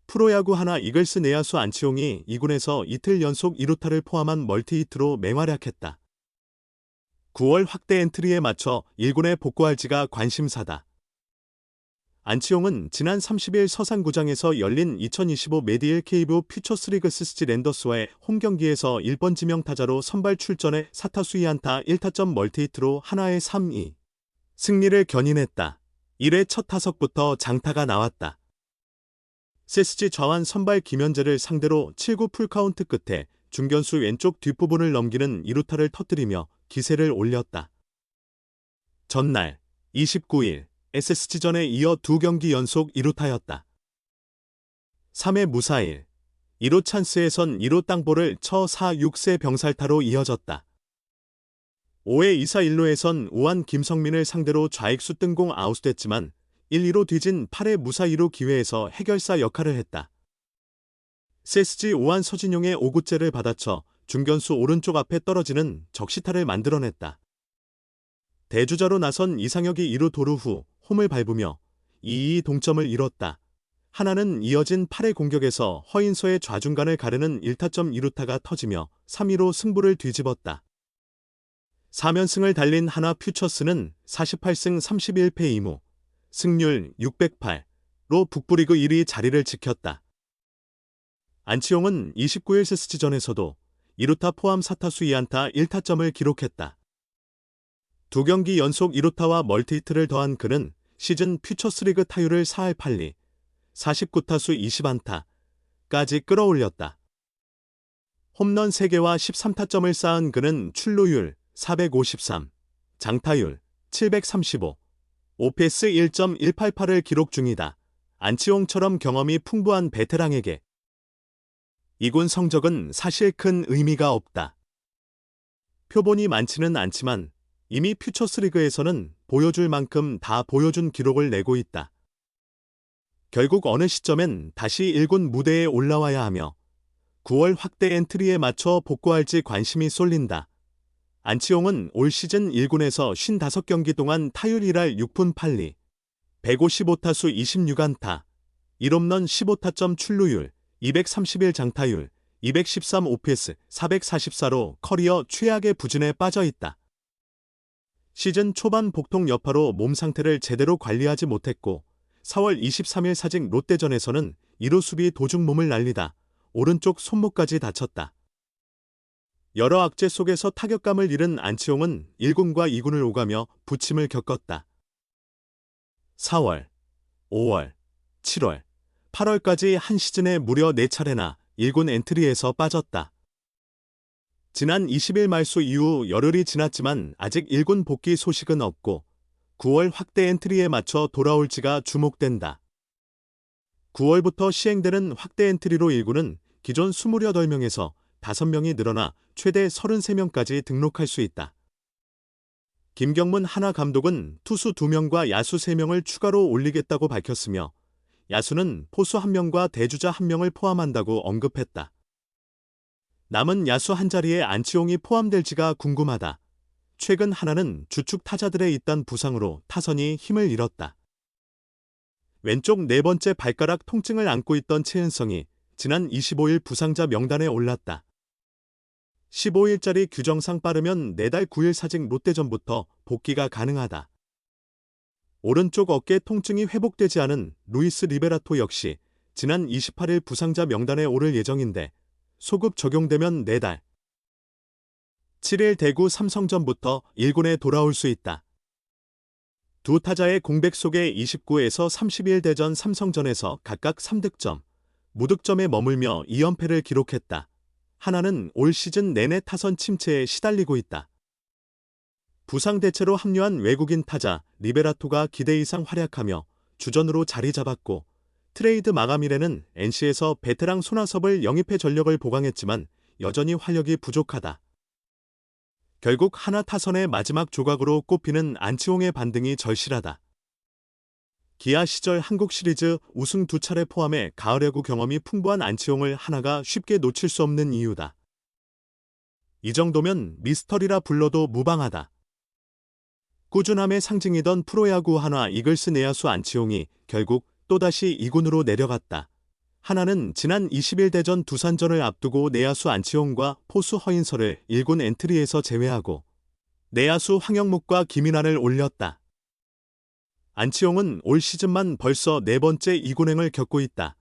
프로야구 하나 이글스 내야수 안치홍이 2군에서 이틀 연속 2루타를 포함한 멀티히트로 맹활약했다. 9월 확대 엔트리에 맞춰 1군에 복구할지가 관심사다. 안치홍은 지난 30일 서산구장에서 열린 2025 메디엘 KBO 퓨처스리그 스스지 랜더스와의 홈경기에서 1번 지명타자로 선발 출전해 4타수 2안타 1타점 멀티히트로 하나의 3-2 승리를 견인했다. 1회 첫 타석부터 장타가 나왔다. SSG 좌완 선발 김현재를 상대로 7구 풀카운트 끝에 중견수 왼쪽 뒷부분을 넘기는 2루타를 터뜨리며 기세를 올렸다. 전날 29일 SSG전에 이어 2경기 연속 2루타였다. 3회 무사일 2루 찬스에선 2루 땅볼을 쳐 4-6세 병살타로 이어졌다. 5회 2사 1루에선 우완 김성민을 상대로 좌익수 뜬공 아웃됐지만 1-2로 뒤진 8회 무사 2루 기회에서 해결사 역할을 했다. SSG 우완 서진용의 5구째를 받아쳐 중견수 오른쪽 앞에 떨어지는 적시타를 만들어냈다. 대주자로 나선 이상혁이 2루 도루 후 홈을 밟으며 2-2 동점을 이뤘다. 하나는 이어진 8회 공격에서 허인서의 좌중간을 가르는 1타점 2루타가 터지며 3-2로 승부를 뒤집었다. 4면승을 달린 하나 퓨처스는 48승 31패 2무, 승률 608로 북부리그 1위 자리를 지켰다. 안치홍은 29일 SSG전에서도 2루타 포함 4타수 2안타 1타점을 기록했다. 2경기 연속 2루타와 멀티히트를 더한 그는 시즌 퓨처스리그 타율을 4할 8리, 49타수 20안타까지 끌어올렸다. 홈런 3개와 13타점을 쌓은 그는 출루율 453, 장타율 735, OPS 1.188을 기록 중이다. 안치홍처럼 경험이 풍부한 베테랑에게 2군 성적은 사실 큰 의미가 없다. 표본이 많지는 않지만 이미 퓨처스리그에서는 보여줄 만큼 다 보여준 기록을 내고 있다. 결국 어느 시점엔 다시 1군 무대에 올라와야 하며 9월 확대 엔트리에 맞춰 복구할지 관심이 쏠린다. 안치홍은 올 시즌 1군에서 55경기 동안 타율 1할 6푼 8리, 155타수 26안타, 1홈런 15타점 출루율, 231 장타율, 213 OPS, 444로 커리어 최악의 부진에 빠져 있다. 시즌 초반 복통 여파로 몸 상태를 제대로 관리하지 못했고 4월 23일 사직 롯데전에서는 2루 수비 도중 몸을 날리다 오른쪽 손목까지 다쳤다. 여러 악재 속에서 타격감을 잃은 안치홍은 1군과 2군을 오가며 부침을 겪었다. 4월, 5월, 7월, 8월까지 한 시즌에 무려 4차례나 1군 엔트리에서 빠졌다. 지난 20일 말소 이후 열흘이 지났지만 아직 1군 복귀 소식은 없고 9월 확대 엔트리에 맞춰 돌아올지가 주목된다. 9월부터 시행되는 확대 엔트리로 1군은 기존 28명에서 5명이 늘어나 최대 33명까지 등록할 수 있다. 김경문 하나 감독은 투수 2명과 야수 3명을 추가로 올리겠다고 밝혔으며 야수는 포수 1명과 대주자 1명을 포함한다고 언급했다. 남은 야수 한 자리에 안치홍이 포함될지가 궁금하다. 최근 하나는 주축 타자들의 잇단 부상으로 타선이 힘을 잃었다. 왼쪽 네 번째 발가락 통증을 안고 있던 최은성이 지난 25일 부상자 명단에 올랐다. 15일짜리 규정상 빠르면 4달 9일 사직 롯데전부터 복귀가 가능하다. 오른쪽 어깨 통증이 회복되지 않은 루이스 리베라토 역시 지난 28일 부상자 명단에 오를 예정인데 소급 적용되면 4달. 7일 대구 삼성전부터 1군에 돌아올 수 있다. 두 타자의 공백 속에 29에서 30일 대전 삼성전에서 각각 3득점, 무득점에 머물며 2연패를 기록했다. 하나는 올 시즌 내내 타선 침체에 시달리고 있다. 부상 대체로 합류한 외국인 타자 리베라토가 기대 이상 활약하며 주전으로 자리 잡았고 트레이드 마감일에는 NC에서 베테랑 손아섭을 영입해 전력을 보강했지만 여전히 활력이 부족하다. 결국 하나 타선의 마지막 조각으로 꼽히는 안치홍의 반등이 절실하다. 기아 시절 한국 시리즈 우승 2차례 포함해 가을 야구 경험이 풍부한 안치홍을 하나가 쉽게 놓칠 수 없는 이유다. 이 정도면 미스터리라 불러도 무방하다. 꾸준함의 상징이던 프로야구 한화 이글스 내야수 안치홍이 결국 또다시 2군으로 내려갔다. 하나는 지난 20일 대전 두산전을 앞두고 내야수 안치홍과 포수 허인서를 1군 엔트리에서 제외하고 내야수 황영묵과 김인환을 올렸다. 안치홍은 올 시즌만 벌써 4번째 2군행을 겪고 있다.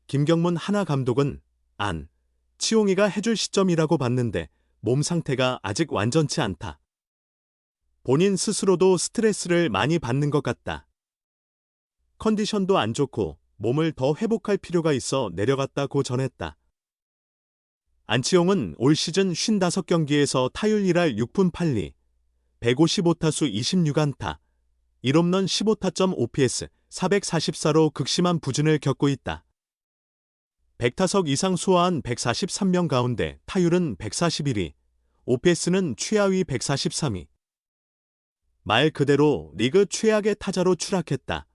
김경문 하나 감독은 치홍이가 해줄 시점이라고 봤는데 몸 상태가 아직 완전치 않다. 본인 스스로도 스트레스를 많이 받는 것 같다. 컨디션도 안 좋고 몸을 더 회복할 필요가 있어 내려갔다고 전했다. 안치홍은 올 시즌 55경기에서 타율 1할 6푼 8리, 155타수 26안타, 1홈런 15타점 OPS 444로 극심한 부진을 겪고 있다. 100타석 이상 소화한 143명 가운데 타율은 141위, OPS는 최하위 143위. 말 그대로 리그 최악의 타자로 추락했다.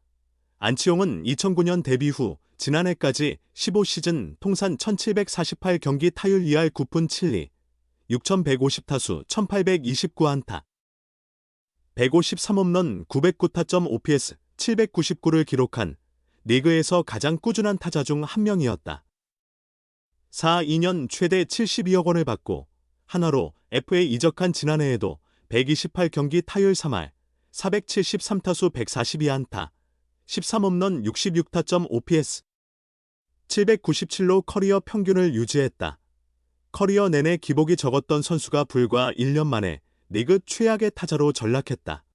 안치홍은 2009년 데뷔 후 지난해까지 15시즌 통산 1748경기 타율 2할 9푼 7리, 6150타수 1829안타, 153홈런 909타점 OPS 799를 기록한 리그에서 가장 꾸준한 타자 중 한 명이었다. 4-2년 최대 72억 원을 받고 한화로 FA 이적한 지난해에도 128경기 타율 3할, 473타수 142안타, 13홈런 66타점 OPS, 797로 커리어 평균을 유지했다. 커리어 내내 기복이 적었던 선수가 불과 1년 만에 리그 최악의 타자로 전락했다.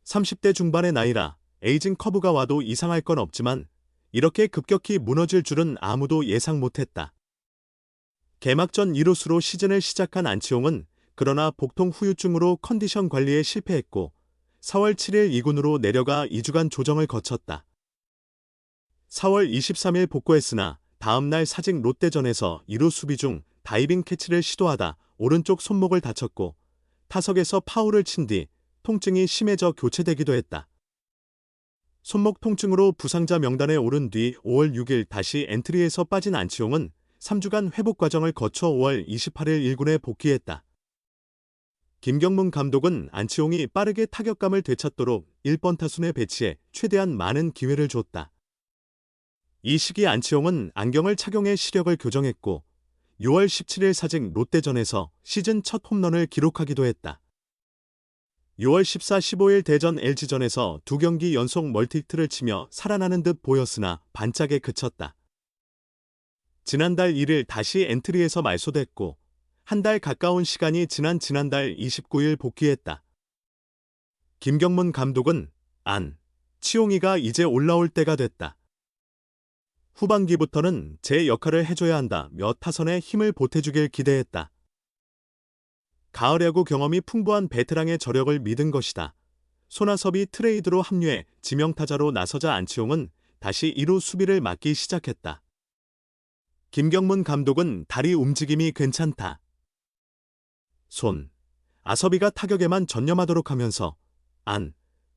30대 중반의 나이라 에이징 커브가 와도 이상할 건 없지만 이렇게 급격히 무너질 줄은 아무도 예상 못했다. 개막전 2루수로 시즌을 시작한 안치홍은 그러나 복통 후유증으로 컨디션 관리에 실패했고 4월 7일 2군으로 내려가 2주간 조정을 거쳤다. 4월 23일 복구했으나 다음날 사직 롯데전에서 2루 수비 중 다이빙 캐치를 시도하다 오른쪽 손목을 다쳤고 타석에서 파울을 친 뒤 통증이 심해져 교체되기도 했다. 손목 통증으로 부상자 명단에 오른 뒤 5월 6일 다시 엔트리에서 빠진 안치홍은 3주간 회복 과정을 거쳐 5월 28일 1군에 복귀했다. 김경문 감독은 안치홍이 빠르게 타격감을 되찾도록 1번 타순에 배치해 최대한 많은 기회를 줬다. 이 시기 안치홍은 안경을 착용해 시력을 교정했고 6월 17일 사직 롯데전에서 시즌 첫 홈런을 기록하기도 했다. 6월 14, 15일 대전 LG전에서 2경기 연속 멀티히트를 치며 살아나는 듯 보였으나 반짝에 그쳤다. 지난달 1일 다시 엔트리에서 말소됐고 한 달 가까운 시간이 지난 지난달 29일 복귀했다. 김경문 감독은 치홍이가 이제 올라올 때가 됐다. 후반기부터는 제 역할을 해줘야 한다며 타선에 힘을 보태주길 기대했다. 가을 야구 경험이 풍부한 베테랑의 저력을 믿은 것이다. 손아섭이 트레이드로 합류해 지명타자로 나서자 안치홍은 다시 2루 수비를 맡기 시작했다. 김경문 감독은 다리 움직임이 괜찮다. 아섭이가 타격에만 전념하도록 하면서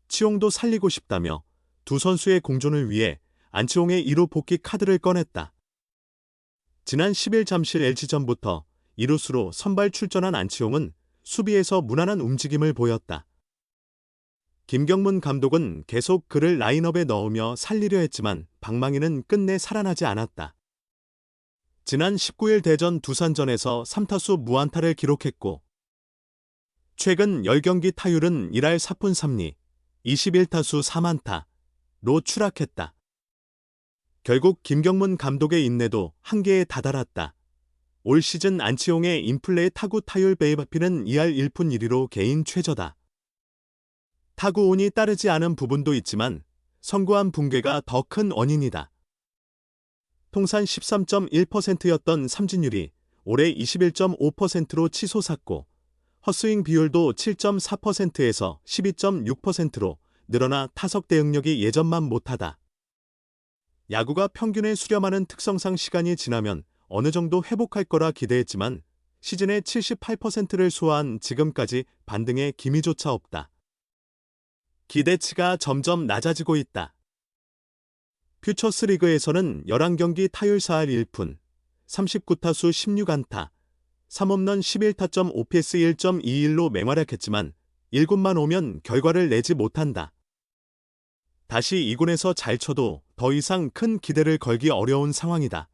치홍도 살리고 싶다며 두 선수의 공존을 위해 안치홍의 2루 복귀 카드를 꺼냈다. 지난 10일 잠실 LG전부터 2루수로 선발 출전한 안치홍은 수비에서 무난한 움직임을 보였다. 김경문 감독은 계속 그를 라인업에 넣으며 살리려 했지만 방망이는 끝내 살아나지 않았다. 지난 19일 대전 두산전에서 3타수 무안타를 기록했고 최근 10경기 타율은 1할 4푼 3리, 21타수 3안타로 추락했다. 결국 김경문 감독의 인내도 한계에 다다랐다. 올 시즌 안치홍의 인플레이 타구 타율 베이바피는 2할 1푼 1리로 개인 최저다. 타구 운이 따르지 않은 부분도 있지만 선구안 붕괴가 더 큰 원인이다. 통산 13.1%였던 삼진율이 올해 21.5%로 치솟았고 헛스윙 비율도 7.4%에서 12.6%로 늘어나 타석 대응력이 예전만 못하다. 야구가 평균에 수렴하는 특성상 시간이 지나면 어느 정도 회복할 거라 기대했지만 시즌의 78%를 소화한 지금까지 반등의 기미조차 없다. 기대치가 점점 낮아지고 있다. 퓨처스리그에서는 11경기 타율 4할 1푼, 39타수 16안타, 3홈런 11타점 OPS 1.21로 맹활약했지만 1군만 오면 결과를 내지 못한다. 다시 2군에서 잘 쳐도 더 이상 큰 기대를 걸기 어려운 상황이다.